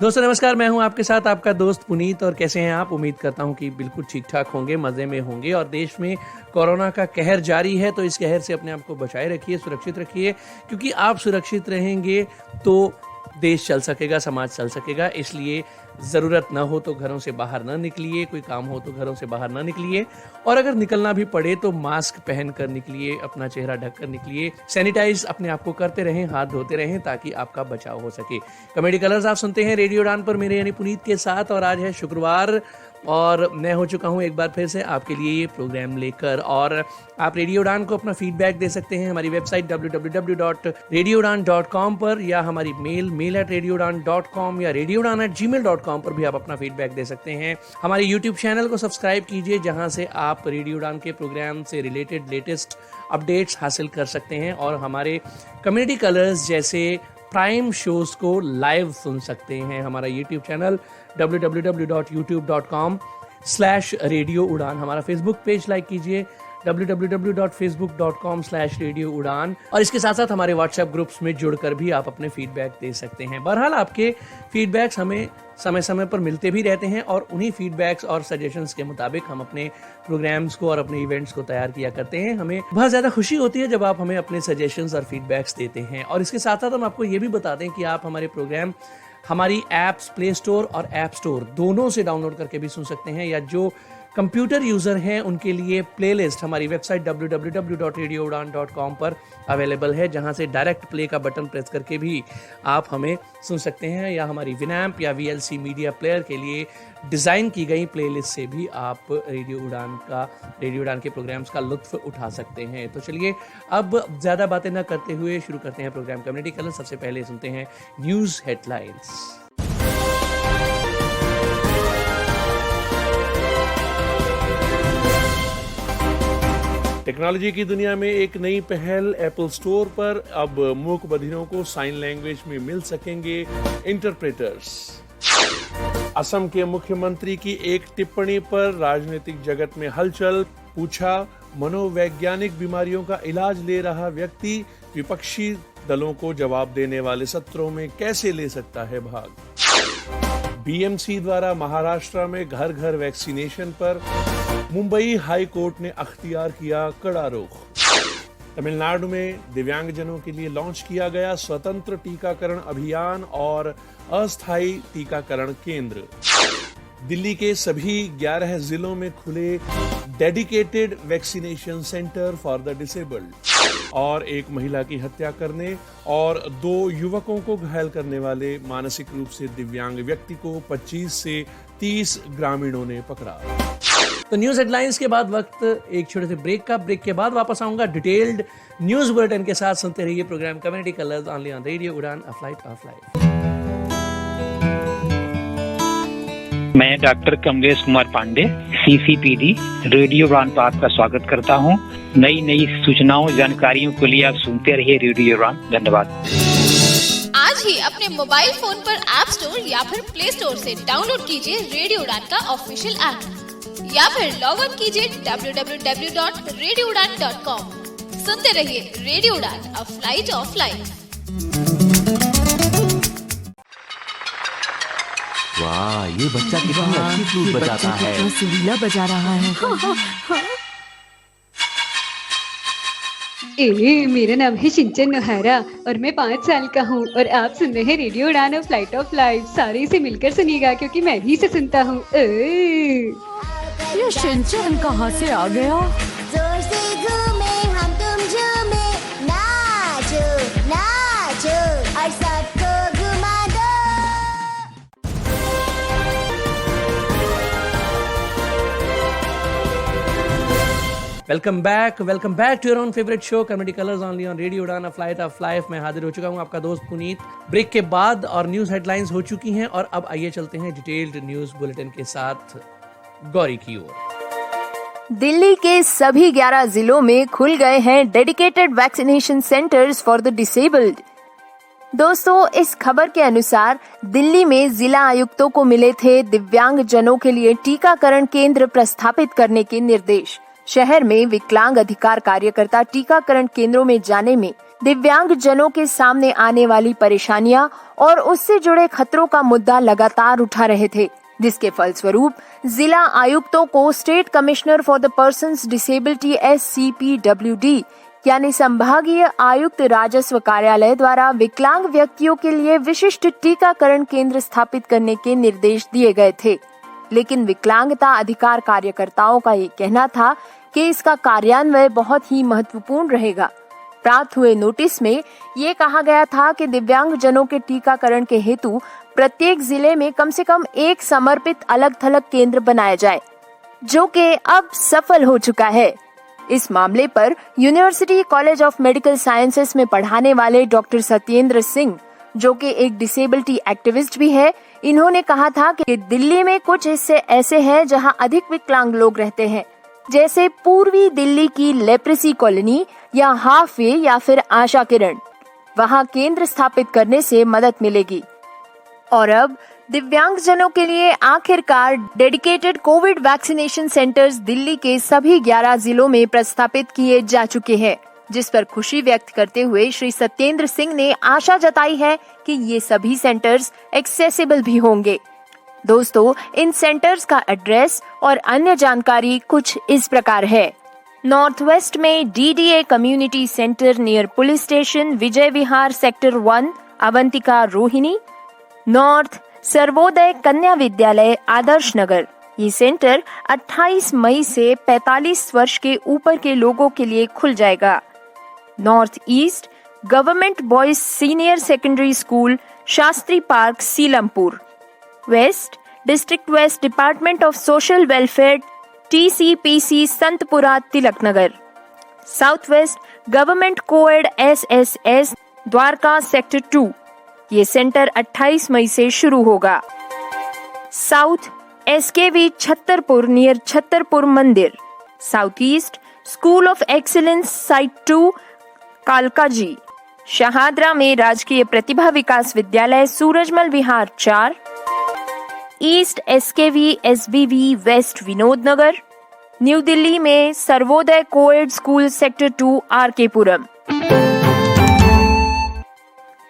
दोस्तों नमस्कार, मैं हूं आपके साथ आपका दोस्त पुनीत। और कैसे हैं आप? उम्मीद करता हूं कि बिल्कुल ठीक ठाक होंगे, मज़े में होंगे। और देश में कोरोना का कहर जारी है, तो इस कहर से अपने आप को बचाए रखिए, सुरक्षित रखिए, क्योंकि आप सुरक्षित रहेंगे तो देश चल सकेगा, समाज चल सकेगा। इसलिए ज़रूरत ना हो तो घरों से बाहर ना निकलिए, कोई काम हो तो घरों से बाहर ना निकलिए, और अगर निकलना भी पड़े तो मास्क पहन कर निकलिए, अपना चेहरा ढक कर निकलिए, सैनिटाइज अपने आप को करते रहें, हाथ धोते रहें, ताकि आपका बचाव हो सके। कॉमेडी कलर्स आप सुनते हैं रेडियो उड़ान पर, मेरे यानी पुनीत के साथ। और आज है शुक्रवार और मैं हो चुका हूं एक बार फिर से आपके लिए ये प्रोग्राम लेकर। और आप रेडियो उड़ान को अपना फीडबैक दे सकते हैं हमारी वेबसाइट www.radioudan.com पर, या हमारी mail@radioudan.com या radioudan@gmail.com पर भी आप अपना फीडबैक दे सकते हैं। हमारे यूट्यूब चैनल को सब्सक्राइब कीजिए, जहां से आप रेडियो उड़ान के प्रोग्राम से रिलेटेड लेटेस्ट अपडेट्स हासिल कर सकते हैं और हमारे कम्युनिटी कलर्स जैसे प्राइम शोज को लाइव सुन सकते हैं। हमारा यूट्यूब चैनल www.youtube.com/radio उड़ान, हमारा फेसबुक पेज लाइक कीजिए www.facebook.com/radio उड़ान, और इसके साथ साथ हमारे व्हाट्सएप ग्रुप्स में जुड़कर भी आप अपने फीडबैक दे सकते हैं। बहरहाल आपके फीडबैक्स हमें समय समय पर मिलते भी रहते हैं, और उन्हीं फीडबैक्स और सजेशंस के मुताबिक हम अपने प्रोग्राम्स को और अपने इवेंट्स को तैयार किया करते हैं। हमें बहुत ज़्यादा खुशी होती है जब आप हमें अपने सजेशंस और फीडबैक्स देते हैं। और इसके साथ साथ हम आपको ये भी बता दें कि आप हमारे प्रोग्राम हमारी ऐप्स प्ले स्टोर और ऐप स्टोर दोनों से डाउनलोड करके भी सुन सकते हैं, या जो कंप्यूटर यूज़र हैं उनके लिए प्लेलिस्ट हमारी वेबसाइट www.radioudan.com पर अवेलेबल है, जहां से डायरेक्ट प्ले का बटन प्रेस करके भी आप हमें सुन सकते हैं, या हमारी विनैम्प या VLC मीडिया प्लेयर के लिए डिज़ाइन की गई प्लेलिस्ट से भी आप रेडियो उड़ान के प्रोग्राम्स का लुत्फ़ उठा सकते हैं। तो चलिए अब ज़्यादा बातें न करते हुए शुरू करते हैं प्रोग्राम कम्युनिटी कलर। सबसे पहले सुनते हैं न्यूज़ हेडलाइंस। टेक्नोलॉजी की दुनिया में एक नई पहल, एप्पल स्टोर पर अब मूक बधिरों को साइन लैंग्वेज में मिल सकेंगे इंटरप्रेटर्स। असम के मुख्यमंत्री की एक टिप्पणी पर राजनीतिक जगत में हलचल, पूछा मनोवैज्ञानिक बीमारियों का इलाज ले रहा व्यक्ति विपक्षी दलों को जवाब देने वाले सत्रों में कैसे ले सकता है भाग। BMC द्वारा महाराष्ट्र में घर घर वैक्सीनेशन पर मुंबई हाई कोर्ट ने अख्तियार किया कड़ा रुख। तमिलनाडु में दिव्यांगजनों के लिए लॉन्च किया गया स्वतंत्र टीकाकरण अभियान और अस्थायी टीकाकरण केंद्र। दिल्ली के सभी 11 जिलों में खुले dedicated vaccination centre for the disabled. और एक महिला की हत्या करने और 2 युवकों को घायल करने वाले मानसिक रूप से दिव्यांग व्यक्ति को 25 से 30 ग्रामीणों ने पकड़ा। तो न्यूज़ हेडलाइंस के बाद वक्त एक छोटे से ब्रेक का। ब्रेक के बाद वापस आऊंगा डिटेल्ड न्यूज़ बुलेटिन के साथ। सुनते रहिए program community colours only on radio Udaan, a flight of life. मैं doctor Kamlesh Kumar Pandey, CCPD radio Udaan पर आपका स्वागत करता हूं। नई सूचनाओं जानकारियों के लिए आप सुनते रहिए रेडियो उड़ान। धन्यवाद। आज ही अपने मोबाइल फोन पर ऐप स्टोर या फिर प्ले स्टोर से डाउनलोड कीजिए रेडियो उड़ान का ऑफिशियल ऐप, या फिर लॉग ऑन कीजिए www.radioudan.com। सुनते रहिए radio Udaan, a flight of life. वाह, ये बच्चा कितनी अच्छी फ्लूट बजाता है। कितना सुरीला बजा रहा है। मेरा नाम है सिंचन नोहारा और मैं 5 साल का हूँ, और आप सुन रहे हैं radio Udaan, a flight of life. सारे इसे मिलकर सुनिएगा, क्योंकि मैं भी इसे सुनता हूँ। ये सिंचन कहाँ से आ गया? जोर से घूमे हम तुम झूमे, नाचो नाचो और सबको घुमा दो। Welcome back to your own favourite show comedy colours only on radio Udaan, a flight of life. मैं हाजिर हो चुका हूं आपका दोस्त पुनीत। ब्रेक के बाद और न्यूज़ हेडलाइंस हो चुकी हैं, और अब आइए चलते हैं डिटेल्ड न्यूज़ बुलेटिन के साथ गौरी की ओर। दिल्ली के सभी 11 जिलों में खुल गए हैं dedicated vaccination centres for the disabled. दोस्तों, इस खबर के अनुसार दिल्ली में जिला आयुक्तों को मिले थे दिव्यांग जनों के लिए टीकाकरण केंद्र प्रस्थापित करने के निर्देश। शहर में विकलांग अधिकार कार्यकर्ता टीकाकरण केंद्रों में जाने में दिव्यांग जनों के सामने आने वाली परेशानियां और उससे जुड़े खतरों का मुद्दा लगातार उठा रहे थे, जिसके फलस्वरूप जिला आयुक्तों को state commissioner for the persons disability SCPWD यानी संभागीय आयुक्त राजस्व कार्यालय द्वारा विकलांग व्यक्तियों के लिए विशिष्ट टीकाकरण केंद्र स्थापित करने के निर्देश दिए गए थे। लेकिन विकलांगता अधिकार कार्यकर्ताओं का ये कहना था कि इसका कार्यान्वयन बहुत ही महत्वपूर्ण रहेगा। प्राप्त हुए नोटिस में ये कहा गया था कि दिव्यांग जनों के टीकाकरण के हेतु प्रत्येक जिले में कम से कम एक समर्पित अलग थलग केंद्र बनाया जाए, जो कि अब सफल हो चुका है। इस मामले पर university college of medical sciences में पढ़ाने वाले डॉक्टर सत्येंद्र सिंह, जो कि एक डिसेबिलिटी एक्टिविस्ट भी है, इन्होंने कहा था कि दिल्ली में कुछ हिस्से ऐसे हैं जहां अधिक विकलांग लोग रहते हैं, जैसे पूर्वी दिल्ली की लेप्रेसी कॉलोनी या हाफ वे या फिर आशा किरण। वहां केंद्र स्थापित करने से मदद मिलेगी। और अब दिव्यांगजनों के लिए आखिरकार dedicated Covid vaccination centres Delhi के सभी 11 जिलों में प्रस्तापित किए जा चुके हैं, जिस पर खुशी व्यक्त करते हुए श्री सत्येंद्र सिंह ने आशा जताई है कि ये सभी सेंटर्स एक्सेसिबल भी होंगे। दोस्तों, इन सेंटर्स का एड्रेस और अन्य जानकारी कुछ इस प्रकार है। नॉर्थ वेस्ट में DDA community centre near police station, Vijay Vihar, sector 1, Avantika Rohini. North Sarvodaya Kanya Vidyalaya, Adarsh Nagar. ये सेंटर 28 मई से 45 वर्ष के ऊपर के लोगों के लिए खुल जाएगा। North east government boys senior secondary school, Shastri park, Seelampur. West district west department of social welfare, TCPC, Santpura, Tilak Nagar. South west government coed SSS, Dwarka, sector 2। ये सेंटर 28 मई से शुरू होगा। South SKV Chhattarpur near Chhattarpur Mandir. South east school of excellence, site 2, Kalkaji. Shahdara में Rajkiya Pratibha Vikas Vidyalaya, Surajmal Vihar 4। East SKV SBV west, Vinod Nagar. New Delhi में Sarvodaya coed school, sector 2, RK पुरम।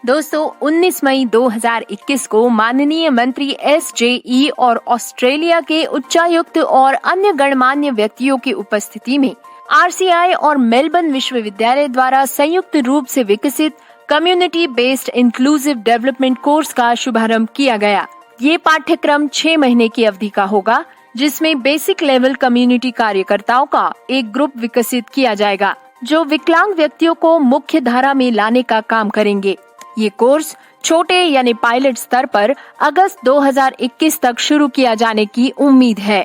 दोस्तों, 19 मई 2021 को माननीय मंत्री SJE और ऑस्ट्रेलिया के उच्चायुक्त और अन्य गणमान्य व्यक्तियों की उपस्थिति में RCI और मेलबर्न विश्वविद्यालय द्वारा संयुक्त रूप से विकसित community based inclusive development course का शुभारंभ किया गया। ये पाठ्यक्रम 6 महीने की अवधि का होगा, जिसमें बेसिक लेवल कम्युनिटी कार्यकर्ताओं का एक ग्रुप विकसित किया जाएगा, जो विकलांग व्यक्तियों को मुख्य धारा में लाने का काम करेंगे। ये कोर्स छोटे यानी पायलट स्तर पर अगस्त 2021 तक शुरू किया जाने की उम्मीद है।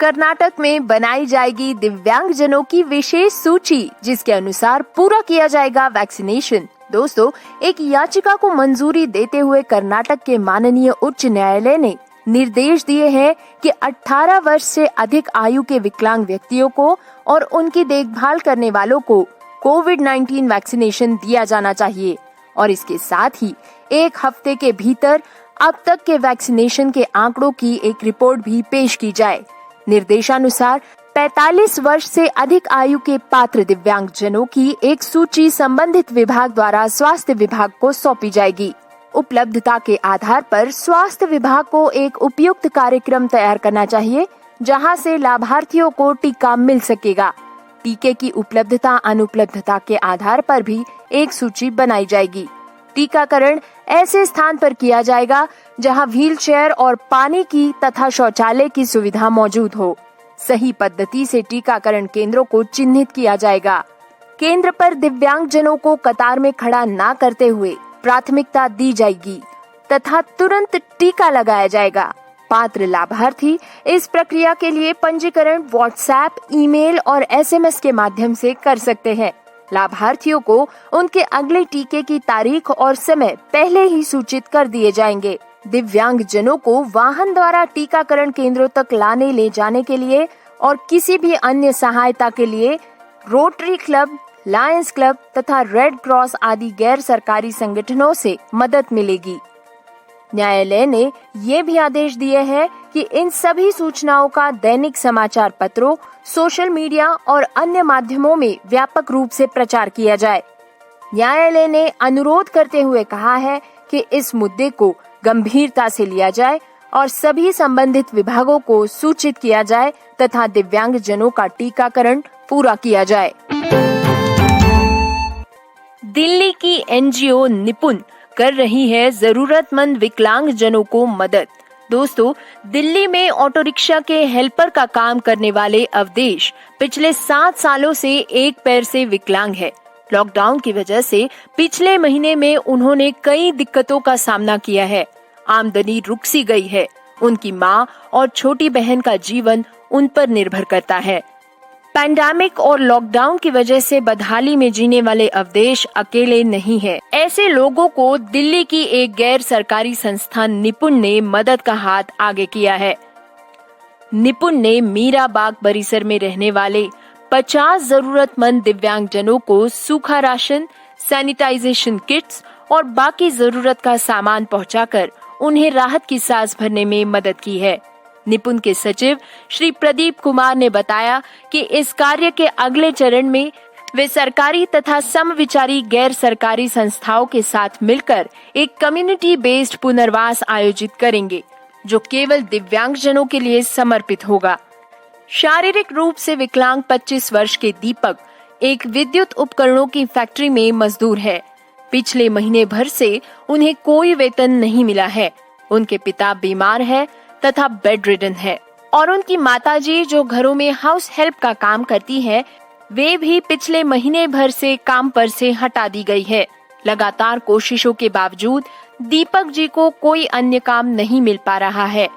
कर्नाटक में बनाई जाएगी दिव्यांगजनों की विशेष सूची, जिसके अनुसार पूरा किया जाएगा वैक्सीनेशन। दोस्तों, एक याचिका को मंजूरी देते हुए कर्नाटक के माननीय उच्च न्यायालय ने निर्देश दिए हैं कि 18 वर्ष से अधिक आयु के विकलांग व्यक्तियों को और उनकी देखभाल करने वालों को कोविड-19 वैक्सीनेशन दिया जाना चाहिए और इसके साथ ही 1 हफ्ते के भीतर अब तक के वैक्सीनेशन के आंकड़ों की एक रिपोर्ट भी पेश की जाए। निर्देशानुसार 45 वर्ष से अधिक आयु के पात्र दिव्यांगजनों की एक सूची संबंधित विभाग द्वारा स्वास्थ्य विभाग को सौंपी जाएगी। उपलब्धता के आधार पर स्वास्थ्य विभाग को एक उपयुक्त कार्यक्रम तैयार करना चाहिए, जहां से लाभार्थियों को टीका मिल सकेगा। टीके की उपलब्धता अनुपलब्धता के आधार पर भी एक सूची बनाई जाएगी। टीकाकरण ऐसे स्थान पर किया जाएगा जहां व्हीलचेयर और पानी की तथा शौचालय की सुविधा मौजूद हो। सही पद्धति से टीकाकरण केंद्रों को चिन्हित किया जाएगा। केंद्र पर दिव्यांगजनों को कतार में खड़ा न करते हुए प्राथमिकता दी जाएगी तथा तुरंत टीका लगाया जाएगा। पात्र लाभार्थी इस प्रक्रिया के लिए पंजीकरण व्हाट्सएप, ईमेल और SMS के माध्यम से कर सकते हैं। लाभार्थियों को उनके अगले टीके की तारीख और समय पहले ही सूचित कर दिए जाएंगे। दिव्यांगजनों को वाहन द्वारा टीकाकरण केंद्रों तक लाने ले जाने के लिए और किसी भी अन्य सहायता के लिए रोटरी क्लब, लायंस क्लब तथा रेड क्रॉस आदि गैर सरकारी संगठनों से मदद मिलेगी। न्यायालय ने ये भी आदेश दिए हैं कि इन सभी सूचनाओं का दैनिक समाचार पत्रों, सोशल मीडिया और अन्य माध्यमों में व्यापक रूप से प्रचार किया जाए। न्यायालय ने अनुरोध करते हुए कहा है कि इस मुद्दे को गंभीरता से लिया जाए और सभी संबंधित विभागों को सूचित किया जाए तथा दिव्यांग जनों का टीकाकरण पूरा किया जाए। दिल्ली की एनजीओ निपुण कर रही है जरूरतमंद विकलांग जनों को मदद। दोस्तों, दिल्ली में ऑटो रिक्शा के हेल्पर का काम करने वाले अवधेश पिछले 7 सालों से एक पैर से विकलांग है। लॉकडाउन की वजह से पिछले महीने में उन्होंने कई दिक्कतों का सामना किया है। आमदनी रुक सी गई है। उनकी माँ और छोटी बहन का जीवन उन पर निर्भर करता है। पैंडेमिक और लॉकडाउन की वजह से बदहाली में जीने वाले अवधेश अकेले नहीं है। ऐसे लोगों को दिल्ली की एक गैर सरकारी संस्था निपुण ने मदद का हाथ आगे किया है। निपुण ने मीरा बाग परिसर में रहने वाले 50 जरूरतमंद दिव्यांग जनों को सूखा राशन, सैनिटाइजेशन किट्स और बाकी जरूरत का सामान पहुंचाकर उन्हें राहत की सांस भरने में मदद की है। निपुण के सचिव श्री प्रदीप कुमार ने बताया कि इस कार्य के अगले चरण में वे सरकारी तथा समविचारी गैर सरकारी संस्थाओं के साथ मिलकर एक कम्युनिटी बेस्ड पुनर्वास आयोजित करेंगे, जो केवल दिव्यांगजनों के लिए समर्पित होगा। शारीरिक रूप से विकलांग 25 वर्ष के दीपक एक विद्युत उपकरणों की फैक्ट्री में मजदूर है। पिछले महीने भर से उन्हें कोई वेतन नहीं मिला है। उनके पिता बीमार है तथा बेड रिडन है और उनकी माताजी, जो घरों में हाउस हेल्प का काम करती है, वे भी पिछले महीने भर से काम पर से हटा दी गई है। लगातार कोशिशों के बावजूद दीपक जी को कोई अन्य काम नहीं मिल पा रहा है।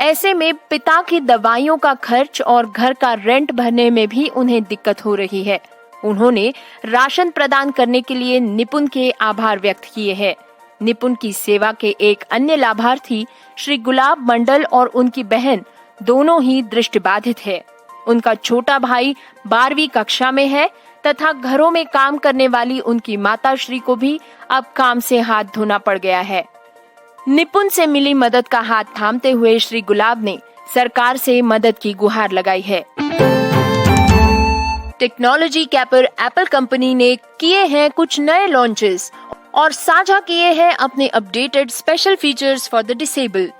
ऐसे में पिता की दवाइयों का खर्च और घर का रेंट भरने में भी उन्हें दिक्कत हो रही है। उन्होंने राशन प्रदान करने के लिए निपुण के आभार व्यक्त किए हैं। निपुण की सेवा के एक अन्य लाभार्थी श्री गुलाब मंडल और उनकी बहन दोनों ही दृष्टिबाधित है। उनका छोटा भाई 12वीं कक्षा में है तथा घरों में काम करने वाली उनकी माता श्री को भी अब काम से हाथ धोना पड़ गया है। निपुण से मिली मदद का हाथ थामते हुए श्री गुलाब ने सरकार से मदद की गुहार लगाई है। टेक्नोलॉजी कैपर एप्पल कंपनी ने किए हैं कुछ नए लॉन्चेस और साझा किए हैं अपने updated special features for the disabled.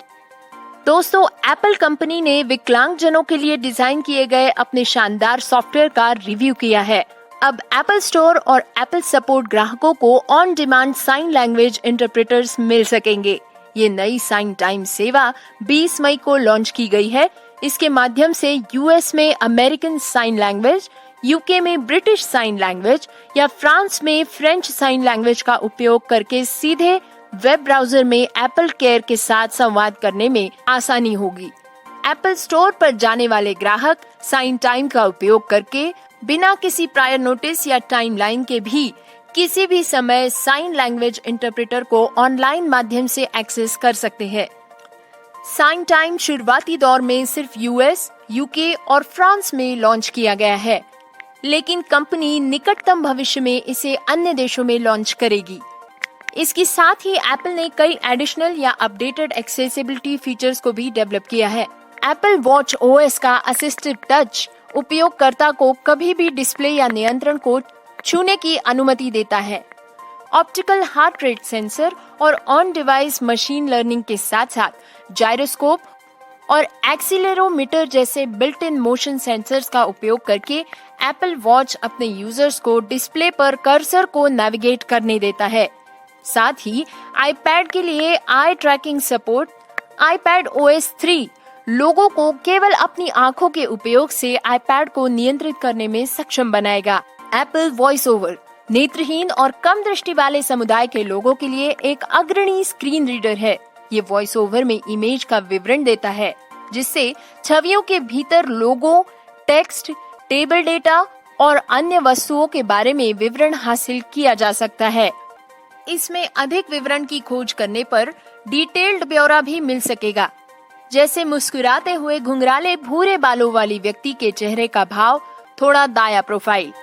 दोस्तों, एप्पल कंपनी ने विकलांग जनों के लिए डिजाइन किए गए अपने शानदार सॉफ्टवेयर का रिव्यू किया है। अब एप्पल स्टोर और एप्पल सपोर्ट ग्राहकों को on demand sign language interpreters मिल सकेंगे। ये नई साइन टाइम सेवा 20 मई को लॉन्च की गई है। इसके माध्यम से यूएस में अमेरिकन साइन लैंग्वेज, यूके में ब्रिटिश साइन लैंग्वेज या फ्रांस में फ्रेंच साइन लैंग्वेज का उपयोग करके सीधे वेब ब्राउजर में एप्पल केयर के साथ संवाद करने में आसानी होगी। एप्पल स्टोर पर जाने वाले ग्राहक साइन टाइम का उपयोग करके बिना किसी प्रायर नोटिस या टाइमलाइन के भी किसी भी समय साइन लैंग्वेज इंटरप्रेटर को ऑनलाइन माध्यम से एक्सेस कर सकते हैं। साइन टाइम शुरुआती दौर में सिर्फ यूएस, यूके और फ्रांस में लॉन्च किया गया है, लेकिन कंपनी निकटतम भविष्य में इसे अन्य देशों में लॉन्च करेगी। इसके साथ ही एप्पल ने कई एडिशनल या अपडेटेड एक्सेसिबिलिटी फीचर्स को भी डेवलप किया है। एप्पल वॉच ओएस का असिस्टेड टच उपयोगकर्ता को कभी भी डिस्प्ले या नियंत्रण को छूने की अनुमति देता है। ऑप्टिकल हार्ट रेट सेंसर और ऑन डिवाइस मशीन लर्निंग के साथ साथ जायरोस्कोप और एक्सीलरोमीटर जैसे बिल्ट इन मोशन सेंसर्स का उपयोग करके एप्पल वॉच अपने यूजर्स को डिस्प्ले पर कर्सर को नेविगेट करने देता है। साथ ही आईपैड के लिए आई ट्रैकिंग सपोर्ट, आईपैड OS 3 लोगों को केवल अपनी आंखों के उपयोग से आईपैड को नियंत्रित करने में सक्षम बनाएगा। एप्पल वॉइस ओवर नेत्रहीन और कम दृष्टि वाले समुदाय के लोगों के लिए एक अग्रणी स्क्रीन रीडर है। ये वॉइस ओवर में इमेज का विवरण देता है, जिससे छवियों के भीतर लोगों, टेक्स्ट, टेबल डेटा और अन्य वस्तुओं के बारे में विवरण हासिल किया जा सकता है। इसमें अधिक विवरण की खोज करने पर डिटेल्ड ब्यौरा भी मिल सकेगा, जैसे मुस्कुराते हुए घुंघराले भूरे बालों वाली व्यक्ति के चेहरे का भाव, थोड़ा दाया प्रोफाइल।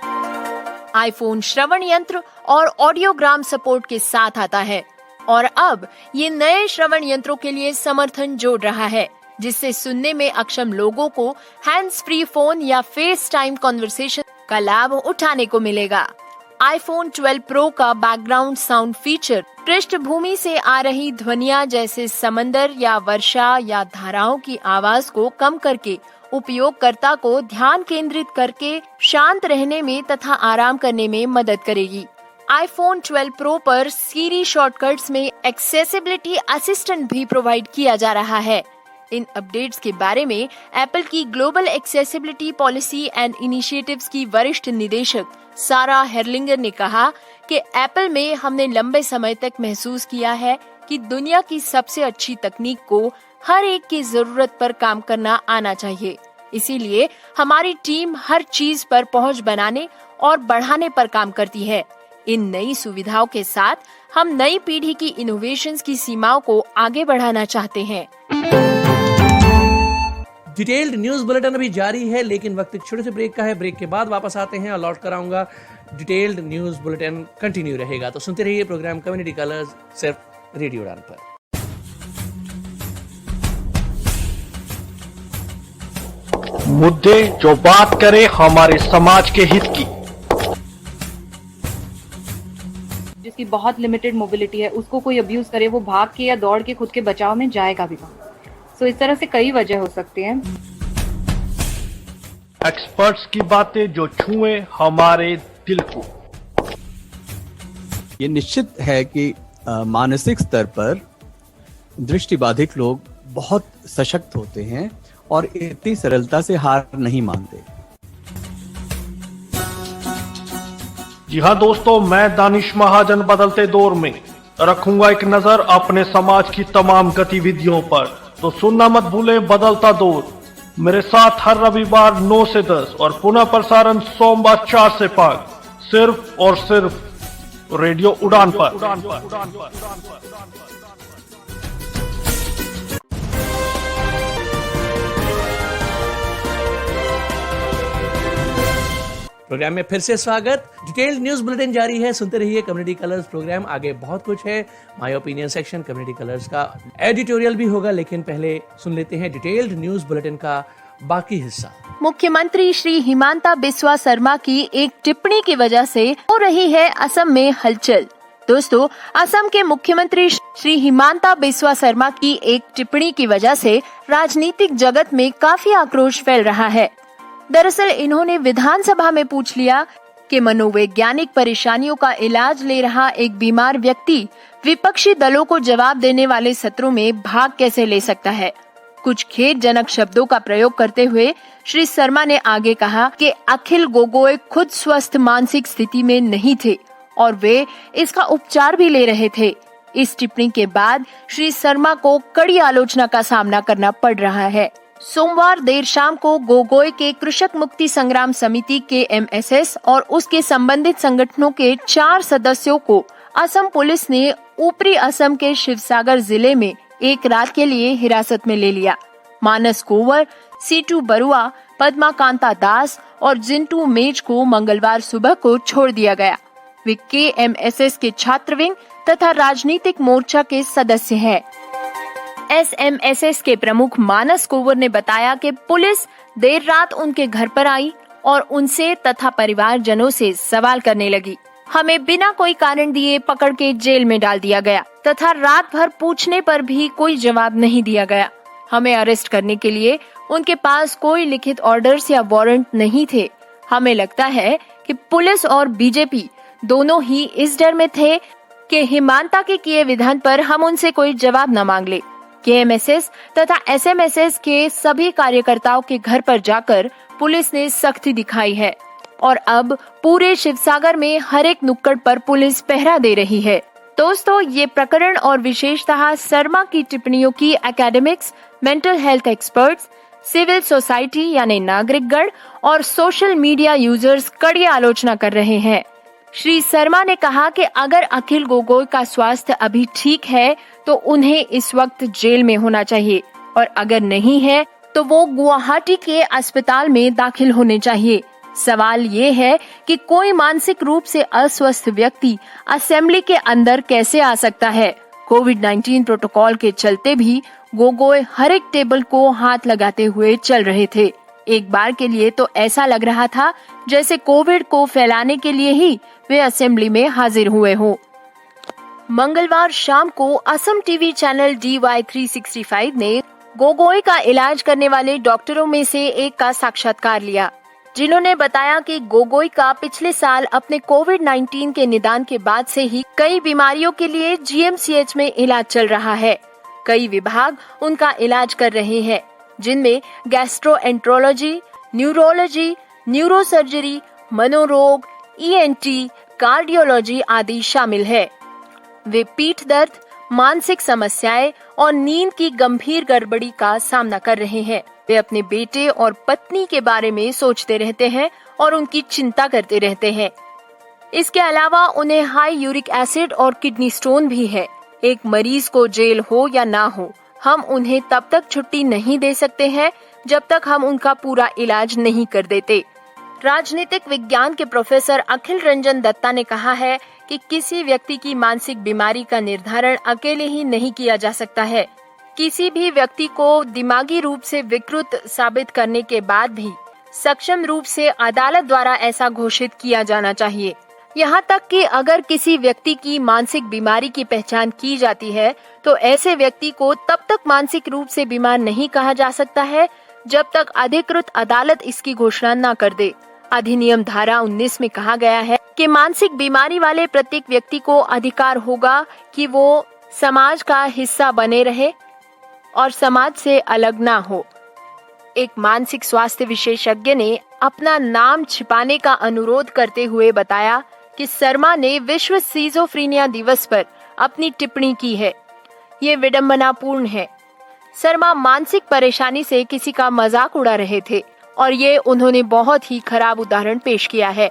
आईफोन श्रवण यंत्र और ऑडियोग्राम सपोर्ट के साथ आता है। और अब ये नए श्रवण यंत्रों के लिए समर्थन जोड़ रहा है, जिससे सुनने में अक्षम लोगों को हैंड्स फ्री फोन या फेस टाइम कॉन्वर्सेशन का लाभ उठाने को मिलेगा। आईफोन 12 प्रो का बैकग्राउंड साउंड फीचर पृष्ठभूमि से आ रही ध्वनियां जैसे समंदर या वर्षा या धाराओं की आवाज को कम करके उपयोगकर्ता को ध्यान केंद्रित करके शांत रहने में तथा आराम करने में मदद करेगी। आईफोन 12 प्रो पर सीरी शॉर्टकट्स में एक्सेसिबिलिटी असिस्टेंट भी प्रोवाइड किया जा रहा है। इन अपडेट्स के बारे में एप्पल की global accessibility policy and initiatives की वरिष्ठ निदेशक सारा हेरलिंगर ने कहा कि एप्पल में हमने लंबे समय तक महसूस किया है कि दुनिया की सबसे अच्छी तकनीक को हर एक की जरूरत पर काम करना आना चाहिए। इसीलिए हमारी टीम हर चीज पर पहुंच बनाने और बढ़ाने पर काम करती है। इन नई सुविधाओं के साथ हम नई पीढ़ी की इनोवेशंस की सीमाओं को आगे बढ़ाना चाहते हैं। डिटेल्ड न्यूज बुलेटिन अभी जारी है, लेकिन वक्त एक छोटे से ब्रेक का है। ब्रेक के बाद वापस आते हैं और लौट कर आऊंगा। डिटेल्ड न्यूज बुलेटिन कंटिन्यू रहेगा, तो सुनते रहिए प्रोग्राम कम्युनिटी कलर्स सिर्फ रेडियो उड़ान पर। मुद्दे जो बात करे हमारे समाज के हित की, जिसकी बहुत लिमिटेड मोबिलिटी है, उसको कोई अब्यूज करे, वो भाग के या दौड़ के खुद के बचाव में जाएगा भी कहाँ। सो इस तरह से कई वजह हो सकती हैं। एक्सपर्ट्स की बातें जो छुए हमारे दिल को। ये निश्चित है कि मानसिक स्तर पर दृष्टिबाधित लोग बहुत सशक्त होते हैं और इतनी सरलता से हार नहीं मानते। जी हाँ दोस्तों, मैं दानिश महाजन बदलते दौर में रखूंगा एक नजर अपने समाज की तमाम गतिविधियों पर, तो सुनना मत भूलें बदलता दौर। मेरे साथ हर रविवार 9 से 10 और पुनः प्रसारण सोमवार 4 से 5, सिर्फ और सिर्फ रेडियो उड़ान पर। प्रोग्राम में फिर से स्वागत। डिटेल्ड न्यूज बुलेटिन जारी है, सुनते रहिए कम्युनिटी कलर्स प्रोग्राम। आगे बहुत कुछ है। My opinion section community colours का एडिटोरियल भी होगा, लेकिन पहले सुन लेते हैं डिटेल्ड न्यूज बुलेटिन का बाकी हिस्सा। मुख्यमंत्री श्री हिमांता बिस्वा शर्मा की एक टिप्पणी की वजह से हो रही है असम में हलचल। दोस्तों, असम के मुख्यमंत्री श्री हिमांता बिस्वा शर्मा की एक टिप्पणी की वजह से राजनीतिक जगत में काफी आक्रोश फैल रहा है। दरअसल इन्होंने विधानसभा में पूछ लिया कि मनोवैज्ञानिक परेशानियों का इलाज ले रहा एक बीमार व्यक्ति विपक्षी दलों को जवाब देने वाले सत्रों में भाग कैसे ले सकता है। कुछ खेदजनक शब्दों का प्रयोग करते हुए श्री शर्मा ने आगे कहा कि अखिल गोगोई खुद स्वस्थ मानसिक स्थिति में नहीं थे और वे इसका उपचार भी ले रहे थे। इस टिप्पणी के बाद श्री शर्मा को कड़ी आलोचना का सामना करना पड़ रहा है। सोमवार देर शाम को गोगोई के कृषक मुक्ति संग्राम समिति के MSS और उसके संबंधित संगठनों के 4 सदस्यों को असम पुलिस ने ऊपरी असम के शिवसागर जिले में एक रात के लिए हिरासत में ले लिया। मानस कोवर, सीटू बरुआ, पद्मा कांता दास और जिंटू मेज को मंगलवार सुबह को छोड़ दिया गया। वे KMSS के छात्र विंग तथा राजनीतिक मोर्चा के सदस्य हैं। SMSS के प्रमुख मानस कोवर ने बताया कि पुलिस देर रात उनके घर पर आई और उनसे तथा परिवारजनों से सवाल करने लगी। हमें बिना कोई कारण दिए पकड़ के जेल में डाल दिया गया तथा रात भर पूछने पर भी कोई जवाब नहीं दिया गया। हमें अरेस्ट करने के लिए उनके पास कोई लिखित ऑर्डर्स या वारंट नहीं थे। हमें लगता है कि पुलिस और बीजेपी दोनों ही इस डर में थे कि हिमांता के किए विधान पर हम उनसे कोई जवाब न मांग ले। KMSS तथा SMSS के सभी कार्यकर्ताओं के घर पर जाकर पुलिस ने सख्ती दिखाई है और अब पूरे शिवसागर में हर एक नुक्कड़ पर पुलिस पहरा दे रही है। दोस्तों, ये प्रकरण और विशेषतः शर्मा की टिप्पणियों की academics, mental health experts, civil society यानी नागरिकगण और सोशल मीडिया यूजर्स कड़ी आलोचना कर रहे हैं। श्री शर्मा ने कहा कि अगर अखिल गोगोई का स्वास्थ्य अभी ठीक है तो उन्हें इस वक्त जेल में होना चाहिए और अगर नहीं है तो वो गुवाहाटी के अस्पताल में दाखिल होने चाहिए। सवाल ये है कि कोई मानसिक रूप से अस्वस्थ व्यक्ति असेंबली के अंदर कैसे आ सकता है कोविड-19 प्रोटोकॉल के चलते भी गोगोई हर एक टेबल को हाथ लगाते हुए चल रहे थे। एक बार के लिए तो ऐसा लग रहा था जैसे कोविड को फैलाने के लिए ही वे असेंबली में हाजिर हुए हों। मंगलवार शाम को असम टीवी चैनल DY365 ने गोगोई का इलाज करने वाले डॉक्टरों में से एक का साक्षात्कार लिया, जिन्होंने बताया कि गोगोई का पिछले साल अपने कोविड-19 के निदान के बाद से ही कई बीमारियों के लिए GMCH में इलाज चल रहा है। कई विभाग उनका इलाज कर रहे हैं, जिनमें गैस्ट्रोएंट्रोलॉजी, न्यूरोलॉजी, न्यूरोसर्जरी, मनोरोग, ENT, कार्डियोलॉजी आदि शामिल है। वे पीठ दर्द, मानसिक समस्याएं और नींद की गंभीर गड़बड़ी का सामना कर रहे हैं। वे अपने बेटे और पत्नी के बारे में सोचते रहते हैं और उनकी चिंता करते रहते हैं। इसके अलावा उन्हें हाई यूरिक एसिड और किडनी स्टोन भी है। एक मरीज को जेल हो या ना हो, हम उन्हें तब तक छुट्टी नहीं दे सकते हैं जब तक हम उनका पूरा इलाज नहीं कर देते। राजनीतिक विज्ञान के प्रोफेसर अखिल रंजन दत्ता ने कहा है कि किसी व्यक्ति की मानसिक बीमारी का निर्धारण अकेले ही नहीं किया जा सकता है। किसी भी व्यक्ति को दिमागी रूप से विकृत साबित करने के बाद भी सक्षम रूप से अदालत द्वारा ऐसा घोषित किया जाना चाहिए। यहाँ तक कि अगर किसी व्यक्ति की मानसिक बीमारी की पहचान की जाती है तो ऐसे व्यक्ति को तब तक मानसिक रूप से बीमार नहीं कहा जा सकता है जब तक अधिकृत अदालत इसकी घोषणा न कर दे। अधिनियम धारा 19 में कहा गया है कि मानसिक बीमारी वाले प्रत्येक व्यक्ति को अधिकार होगा कि वो समाज का हिस्सा बने रहे और समाज से अलग ना हो। एक मानसिक स्वास्थ्य विशेषज्ञ ने अपना नाम छिपाने का अनुरोध करते हुए बताया कि शर्मा ने विश्व सिजोफ्रेनिया दिवस पर अपनी टिप्पणी की है। ये विडंबनापूर्ण है। शर्मा मानसिक परेशानी से किसी का मजाक उड़ा रहे थे और ये उन्होंने बहुत ही खराब उदाहरण पेश किया है,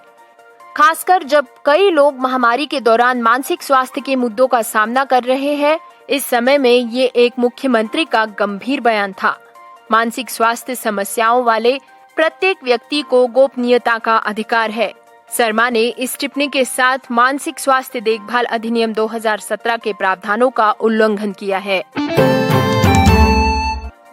खासकर जब कई लोग महामारी के दौरान मानसिक स्वास्थ्य के मुद्दों का सामना कर रहे हैं। इस समय में ये एक मुख्यमंत्री का गंभीर बयान था। मानसिक स्वास्थ्य समस्याओं वाले प्रत्येक व्यक्ति को गोपनीयता का अधिकार है। शर्मा ने इस टिप्पणी के साथ मानसिक स्वास्थ्य देखभाल अधिनियम 2017 के प्रावधानों का उल्लंघन किया है।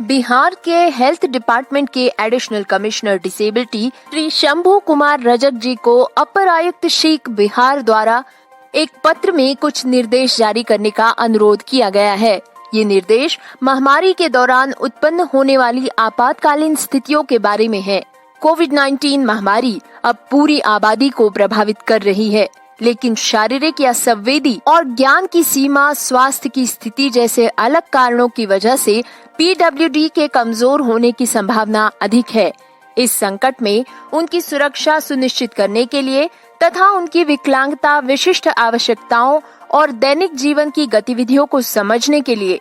बिहार के हेल्थ डिपार्टमेंट के additional commissioner disability Shri Shambhu Kumar Rajak ji को अपर आयुक्त शीख बिहार द्वारा एक पत्र में कुछ निर्देश जारी करने का अनुरोध किया गया है। ये निर्देश महामारी के दौरान उत्पन्न होने वाली आपातकालीन स्थितियों के बारे में है। कोविड-19 महामारी अब पूरी आबादी को प्रभावित कर रही है, लेकिन शारीरिक या संवेदी और ज्ञान की सीमा, स्वास्थ्य की स्थिति जैसे अलग कारणों की वजह से PWD के कमजोर होने की संभावना अधिक है। इस संकट में उनकी सुरक्षा सुनिश्चित करने के लिए तथा उनकी विकलांगता, विशिष्ट आवश्यकताओं और दैनिक जीवन की गतिविधियों को समझने के लिए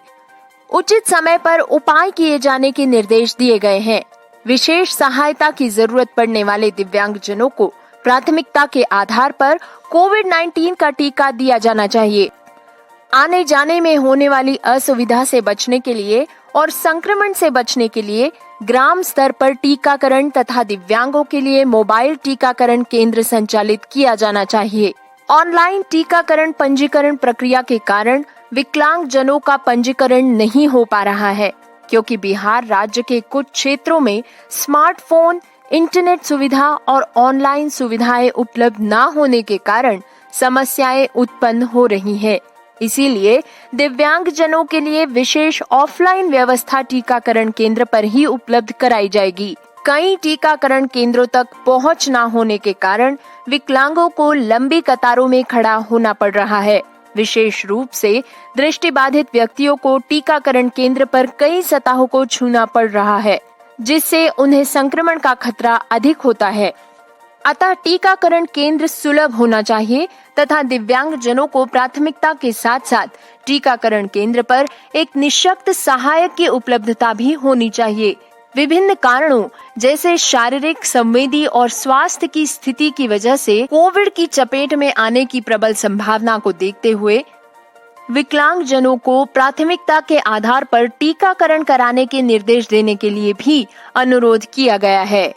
उचित समय पर उपाय किए जाने के निर्देश दिए गए हैं। विशेष सहायता की जरूरत पड़ने वाले दिव्यांगजनों को प्राथमिकता के आधार पर कोविड-19 का टीका दिया जाना चाहिए। आने जाने में होने वाली असुविधा से बचने के लिए और संक्रमण से बचने के लिए ग्राम स्तर पर टीकाकरण तथा दिव्यांगों के लिए मोबाइल टीकाकरण केंद्र संचालित किया जाना चाहिए। ऑनलाइन टीकाकरण पंजीकरण प्रक्रिया के कारण विकलांग जनों का पंजीकरण नहीं हो पा रहा है, क्योंकि बिहार राज्य के कुछ क्षेत्रों में स्मार्टफोन, इंटरनेट सुविधा और ऑनलाइन सुविधाएं उपलब्ध न होने के कारण समस्याएं उत्पन्न हो रही हैं। इसीलिए दिव्यांग जनों के लिए विशेष ऑफलाइन व्यवस्था टीकाकरण केंद्र पर ही उपलब्ध कराई जाएगी। कई टीकाकरण केंद्रों तक पहुंच न होने के कारण विकलांगों को लंबी कतारों में खड़ा होना पड़ रहा है। विशेष रूप से दृष्टिबाधित व्यक्तियों को टीकाकरण केंद्र पर कई सतहों को छूना पड़ रहा है, जिससे उन्हें संक्रमण का खतरा अधिक होता है। अतः टीकाकरण केंद्र सुलभ होना चाहिए तथा दिव्यांग जनों को प्राथमिकता के साथ साथ टीकाकरण केंद्र पर एक निःशक्त सहायक की उपलब्धता भी होनी चाहिए। विभिन्न कारणों जैसे शारीरिक, संवेदी और स्वास्थ्य की स्थिति की वजह से कोविड की चपेट में आने की प्रबल संभावना को देखते हुए विकलांग जनों को प्राथमिकता के आधार पर टीकाकरण कराने के निर्देश देने के लिए भी अनुरोध किया गया है।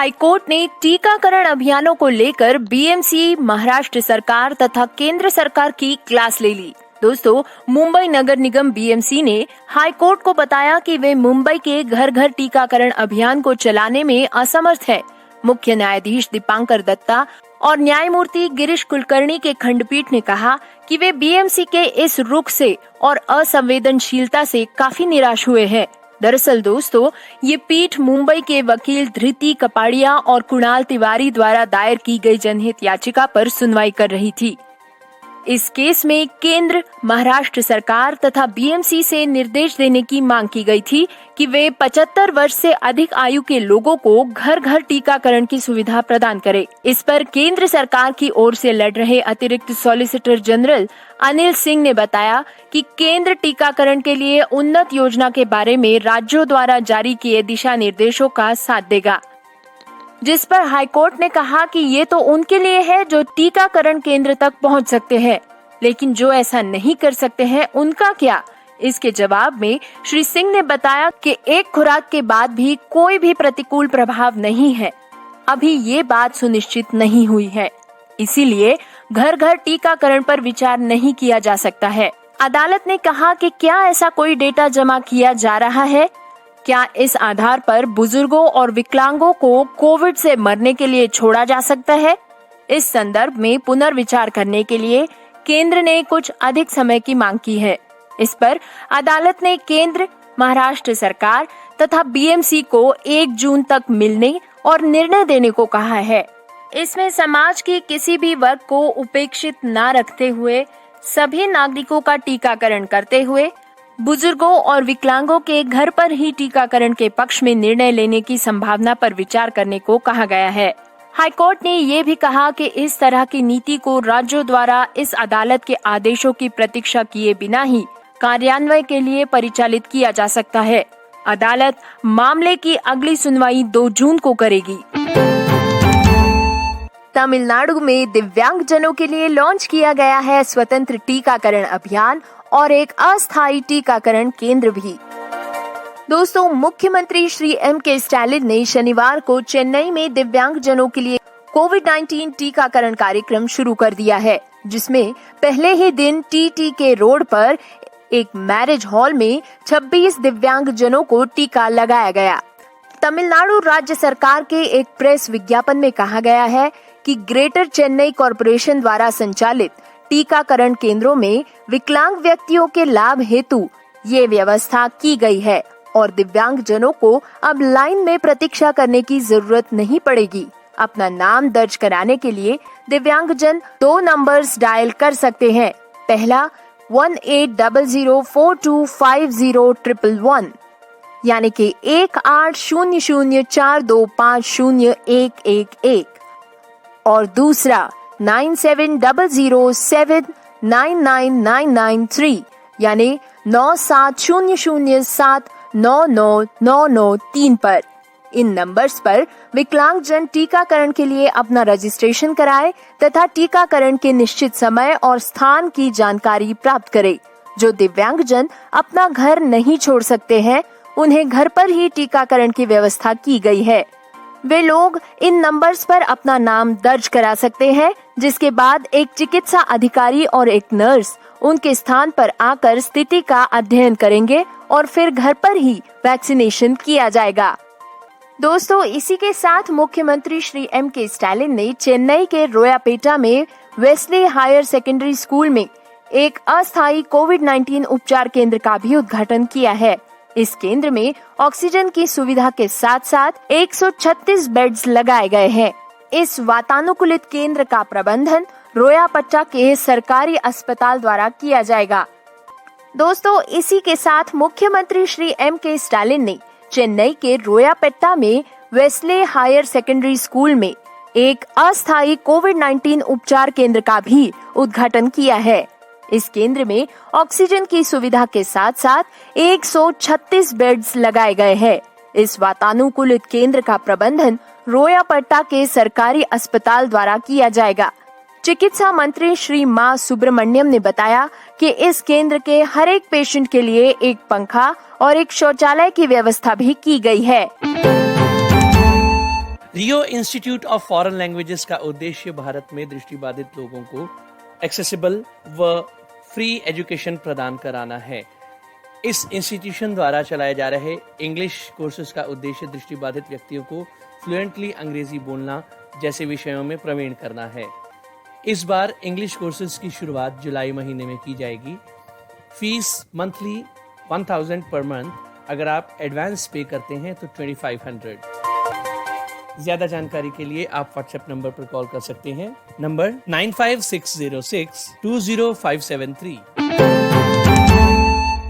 हाईकोर्ट ने टीकाकरण अभियानों को लेकर बीएमसी, महाराष्ट्र सरकार तथा केंद्र सरकार की क्लास ले ली। दोस्तों, मुंबई नगर निगम बीएमसी ने हाईकोर्ट को बताया कि वे मुंबई के घर घर टीकाकरण अभियान को चलाने में असमर्थ है। मुख्य न्यायाधीश दीपांकर दत्ता और न्यायमूर्ति गिरीश कुलकर्णी के खंडपीठ ने कहा कि वे बीएमसी के इस रुख से और असंवेदनशीलता से काफी निराश हुए हैं। दरअसल दोस्तों, ये पीठ मुंबई के वकील धृति कपाड़िया और कुणाल तिवारी द्वारा दायर की गई जनहित याचिका पर सुनवाई कर रही थी। इस केस में केंद्र, महाराष्ट्र सरकार तथा बीएमसी से निर्देश देने की मांग की गई थी कि वे 75 वर्ष से अधिक आयु के लोगों को घर घर टीकाकरण की सुविधा प्रदान करे। इस पर केंद्र सरकार की ओर से लड़ रहे अतिरिक्त सॉलिसिटर जनरल अनिल सिंह ने बताया कि केंद्र टीकाकरण के लिए उन्नत योजना के बारे में राज्यों द्वारा जारी किए दिशा निर्देशों का साथ देगा, जिस पर हाईकोर्ट ने कहा कि ये तो उनके लिए है जो टीकाकरण केंद्र तक पहुंच सकते हैं, लेकिन जो ऐसा नहीं कर सकते हैं उनका क्या। इसके जवाब में श्री सिंह ने बताया कि एक खुराक के बाद भी कोई भी प्रतिकूल प्रभाव नहीं है। अभी ये बात सुनिश्चित नहीं हुई है, इसीलिए घर घर टीकाकरण पर विचार नहीं किया जा सकता है। अदालत ने कहा कि क्या ऐसा कोई डेटा जमा किया जा रहा है? क्या इस आधार पर बुजुर्गों और विकलांगों को कोविड से मरने के लिए छोड़ा जा सकता है? इस संदर्भ में पुनर्विचार करने के लिए केंद्र ने कुछ अधिक समय की मांग की है। इस पर अदालत ने केंद्र, महाराष्ट्र सरकार तथा बीएमसी को 1 जून तक मिलने और निर्णय देने को कहा है। इसमें समाज के किसी भी वर्ग को उपेक्षित न रखते हुए सभी नागरिकों का टीकाकरण करते हुए बुजुर्गों और विकलांगों के घर पर ही टीकाकरण के पक्ष में निर्णय लेने की संभावना पर विचार करने को कहा गया है। हाईकोर्ट ने ये भी कहा कि इस तरह की नीति को राज्यों द्वारा इस अदालत के आदेशों की प्रतीक्षा किए बिना ही कार्यान्वयन के लिए परिचालित किया जा सकता है। अदालत मामले की अगली सुनवाई 2 जून को करेगी। तमिलनाडु में दिव्यांगजनों के लिए लॉन्च किया गया है स्वतंत्र टीकाकरण अभियान और एक अस्थायी टीकाकरण केंद्र भी। दोस्तों, मुख्यमंत्री श्री एम.के. स्टालिन ने शनिवार को चेन्नई में दिव्यांगजनों के लिए कोविड-19 टीकाकरण कार्यक्रम शुरू कर दिया है, जिसमें पहले ही दिन टीटी रोड पर एक मैरिज हॉल में 26 दिव्यांगजनों को टीका लगाया गया। तमिलनाडु राज्य सरकार के एक प्रेस विज्ञापन में कहा गया है कि ग्रेटर चेन्नई कॉरपोरेशन द्वारा संचालित टीकाकरण केंद्रों में विकलांग व्यक्तियों के लाभ हेतु ये व्यवस्था की गई है और दिव्यांगजनों को अब लाइन में प्रतीक्षा करने की जरूरत नहीं पड़ेगी। अपना नाम दर्ज कराने के लिए दिव्यांगजन 2 नंबर्स डायल कर सकते हैं। पहला 180042501111 यानी कि 180042501111 और दूसरा 9700799993 यानी 9700799993 पर। इन नंबर्स पर विकलांगजन टीकाकरण के लिए अपना रजिस्ट्रेशन कराए तथा टीकाकरण के निश्चित समय और स्थान की जानकारी प्राप्त करे। जो दिव्यांगजन अपना घर नहीं छोड़ सकते हैं, उन्हें घर पर ही टीकाकरण की व्यवस्था की गई है। वे लोग इन नंबर्स पर अपना नाम दर्ज करा सकते हैं, जिसके बाद एक चिकित्सा अधिकारी और एक नर्स उनके स्थान पर आकर स्थिति का अध्ययन करेंगे और फिर घर पर ही वैक्सीनेशन किया जाएगा। दोस्तों, इसी के साथ मुख्यमंत्री श्री एम.के. स्टालिन ने चेन्नई के रोयापेटा में वेस्ले हायर सेकेंडरी स्कूल में एक अस्थायी कोविड-19 उपचार केंद्र का भी उद्घाटन किया है। इस केंद्र में ऑक्सीजन की सुविधा के साथ साथ 136 बेड्स लगाए गए हैं। इस वातानुकूलित केंद्र का प्रबंधन रोयापट्टा के सरकारी अस्पताल द्वारा किया जाएगा। दोस्तों, इसी के साथ मुख्यमंत्री श्री एम.के. स्टालिन ने चेन्नई के रोयापेट्टा में वेस्ले हायर सेकेंडरी स्कूल में एक अस्थायी कोविड-19 उपचार केंद्र का भी उद्घाटन किया है। इस केंद्र में ऑक्सीजन की सुविधा के साथ साथ 136 बेड्स लगाए गए हैं। इस वातानुकूलित केंद्र का प्रबंधन रोयापट्टा के सरकारी अस्पताल द्वारा किया जाएगा। चिकित्सा मंत्री श्री मा सुब्रमण्यम ने बताया कि इस केंद्र के हर एक पेशेंट के लिए एक पंखा और एक शौचालय की व्यवस्था भी की गई है। डीओ इंस्टीट्यूट ऑफ फॉरेन लैंग्वेजेस का उद्देश्य भारत में दृष्टिबाधित लोगों को एक्सेसिबल व फ्री एजुकेशन प्रदान कराना है। इस इंस्टीट्यूशन द्वारा चलाए जा रहे इंग्लिश कोर्सेज का उद्देश्य दृष्टिबाधित व्यक्तियों को फ्लुएंटली अंग्रेजी बोलना जैसे विषयों में प्रवीण करना है। इस बार इंग्लिश कोर्सेज की शुरुआत जुलाई महीने में की जाएगी। फीस मंथली 1000 पर मंथ, अगर आप एडवांस पे करते हैं तो 2500। ज्यादा जानकारी के लिए आप व्हाट्सएप नंबर पर कॉल कर सकते हैं, नंबर 9560620573।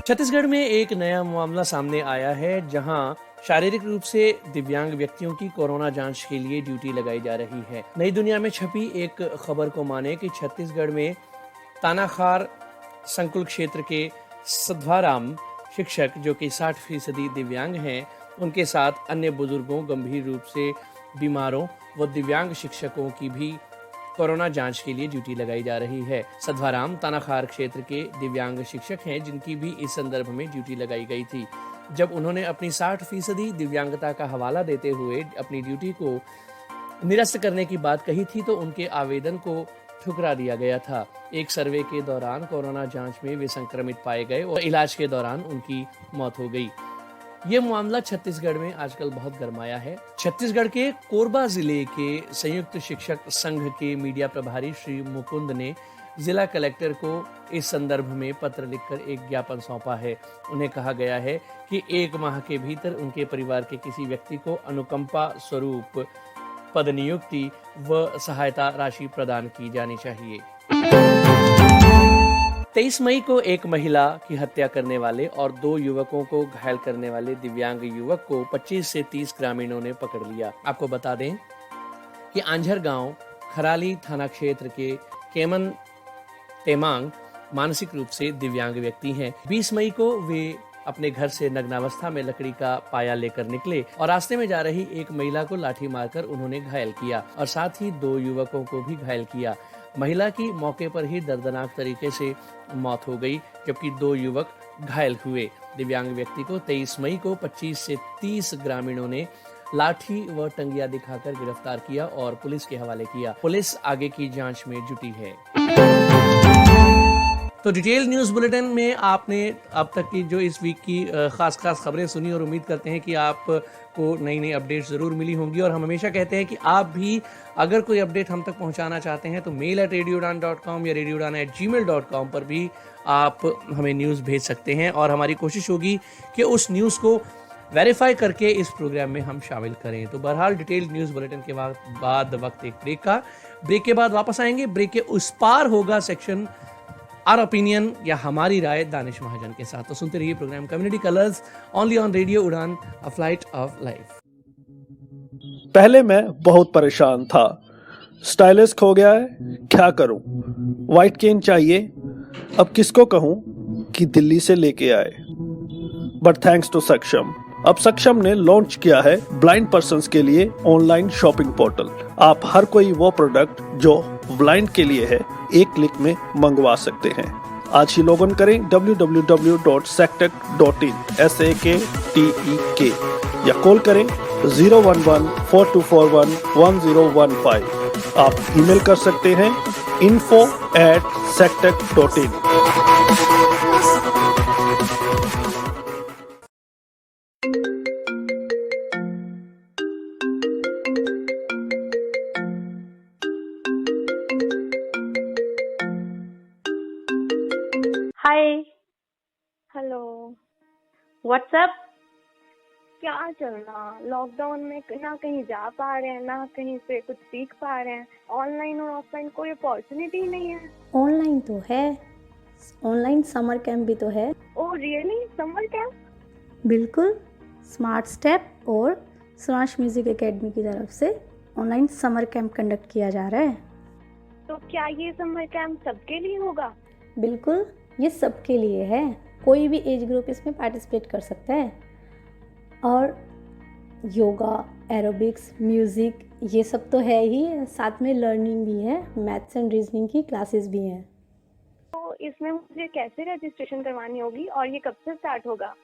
छत्तीसगढ़ में एक नया मामला सामने आया है, जहां शारीरिक रूप से दिव्यांग व्यक्तियों की कोरोना जांच के लिए ड्यूटी लगाई जा रही है। नई दुनिया में छपी एक खबर को माने कि छत्तीसगढ़ में तानाखार संकुल क्षेत्र के सध्वाराम शिक्षक, जो कि 60% दिव्यांग हैं, उनके साथ अन्य बुजुर्गों, गंभीर रूप से बीमारों व दिव्यांग शिक्षकों की भी कोरोना जांच के लिए ड्यूटी लगाई जा रही है। सध्वाराम तानाखार क्षेत्र के दिव्यांग शिक्षक हैं, जिनकी भी इस संदर्भ में ड्यूटी लगाई गई थी। जब उन्होंने अपनी 60% दिव्यांगता का हवाला देते हुए अपनी ड्यूटी को निरस्त करने की बात कही थी, तो उनके आवेदन को ठुकरा दिया गया था। एक सर्वे के दौरान कोरोना जांच में वे संक्रमित पाए गए और इलाज के दौरान उनकी मौत हो गई। ये मामला छत्तीसगढ़ में आजकल बहुत गरमाया है। छत्तीसगढ़ के कोरबा जिले के संयुक्त शिक्षक संघ के मीडिया प्रभारी श्री मुकुंद ने जिला कलेक्टर को इस संदर्भ में पत्र लिखकर एक ज्ञापन सौंपा है। उन्हें कहा गया है कि 1 माह के भीतर उनके परिवार के किसी व्यक्ति को अनुकंपा स्वरूप पद नियुक्ति व सहायता राशि प्रदान की जानी चाहिए। 23 मई को एक महिला की हत्या करने वाले और 2 युवकों को घायल करने वाले दिव्यांग युवक को 25 से 30 ग्रामीणों ने पकड़ लिया। आपको बता दें कि आंझर गांव खराली थाना क्षेत्र के केमन तेमांग मानसिक रूप से दिव्यांग व्यक्ति हैं। 20 मई को वे अपने घर से नग्नावस्था में लकड़ी का पाया लेकर निकले और रास्ते में जा रही एक महिला को लाठी मारकर उन्होंने घायल किया और साथ ही 2 युवकों को भी घायल किया। महिला की मौके पर ही दर्दनाक तरीके से मौत हो गई, जबकि 2 युवक घायल हुए। दिव्यांग व्यक्ति को 23 मई को 25 से 30 ग्रामीणों ने लाठी व टंगिया दिखाकर गिरफ्तार किया और पुलिस के हवाले किया। पुलिस आगे की जांच में जुटी है। तो डिटेल न्यूज बुलेटिन में आपने अब तक की जो इस वीक की खास खबरें सुनी और उम्मीद करते हैं कि आपको नई अपडेट जरूर मिली होंगी। और हम हमेशा कहते हैं कि आप भी अगर कोई अपडेट हम तक पहुंचाना चाहते हैं तो mail@radioudan.com या radioudan@gmail.com पर भी आप हमें न्यूज़ भेज सकते हैं और हमारी कोशिश होगी कि उस न्यूज़ को वेरीफाई करके इस प्रोग्राम में हम शामिल करें। तो बहरहाल डिटेल न्यूज़ बुलेटिन के बाद वक्त एक ब्रेक के बाद वापस आएंगे। ब्रेक के उस पार होगा सेक्शन आर ओपिनियन या हमारी राय दानिश महाजन के साथ। तो सुनते रहिए program community colours only on radio Udaan, a flight of life. पहले मैं बहुत परेशान था, स्टाइलिश खो गया है, क्या करूं? व्हाइट केन चाहिए, अब किसको कहूं कि दिल्ली से लेके आए। बट थैंक्स टू सक्षम, अब सक्षम ने लॉन्च किया है ब्लाइंड पर्सन्स के लिए ऑनलाइन शॉपिंग पोर्टल। आप हर कोई वो प्रोडक्ट जो ब्लाइंड के लिए है एक क्लिक में मंगवा सकते हैं। आज ही लॉग इन करें www.saktek.in SAKTEK या कॉल करें 011-4241-1015। आप ईमेल कर सकते हैं info@saktek.in। हाय, हेलो, व्हाट्सएप। क्या चल रहा? लॉकडाउन में ना कहीं जा पा रहे हैं, ना कहीं से कुछ सीख पा रहे हैं। ऑनलाइन और ऑफलाइन कोई अपॉर्चुनिटी नहीं है। ऑनलाइन तो है, ऑनलाइन समर कैंप भी तो है। Oh really? Summer camp? बिल्कुल, स्मार्ट स्टेप और स्मार्ट म्यूजिक एकेडमी की तरफ से ऑनलाइन समर कैंप कंडक्ट किया जा रहा है। तो क्या ये समर कैंप सबके लिए होगा? बिल्कुल, ये सबके लिए है। कोई भी एज ग्रुप इसमें पार्टिसिपेट कर सकता है। और योगा, एरोबिक्स, म्यूज़िक ये सब तो है ही, साथ में लर्निंग भी है, मैथ्स एंड रीजनिंग की क्लासेस भी हैं। तो इसमें मुझे कैसे रजिस्ट्रेशन करवानी होगी और ये कब से स्टार्ट होगा?